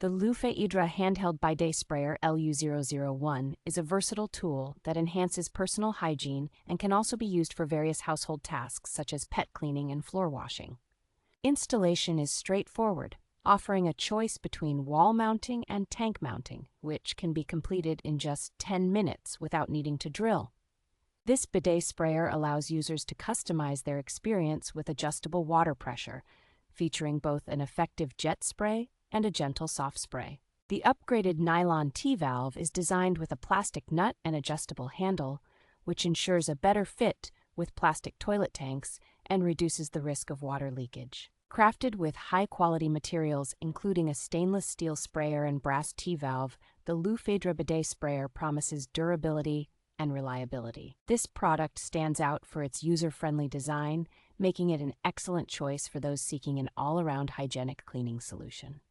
The LUFEIDRA Handheld Bidet Sprayer LU-001 is a versatile tool that enhances personal hygiene and can also be used for various household tasks such as pet cleaning and floor washing. Installation is straightforward, offering a choice between wall mounting and tank mounting, which can be completed in just 10 minutes without needing to drill. This bidet sprayer allows users to customize their experience with adjustable water pressure, featuring both an effective jet spray and a gentle soft spray. The upgraded nylon T-valve is designed with a plastic nut and adjustable handle, which ensures a better fit with plastic toilet tanks and reduces the risk of water leakage. Crafted with high-quality materials, including a stainless steel sprayer and brass T-valve, the LUFEIDRA Bidet Sprayer promises durability and reliability. This product stands out for its user-friendly design, making it an excellent choice for those seeking an all-around hygienic cleaning solution.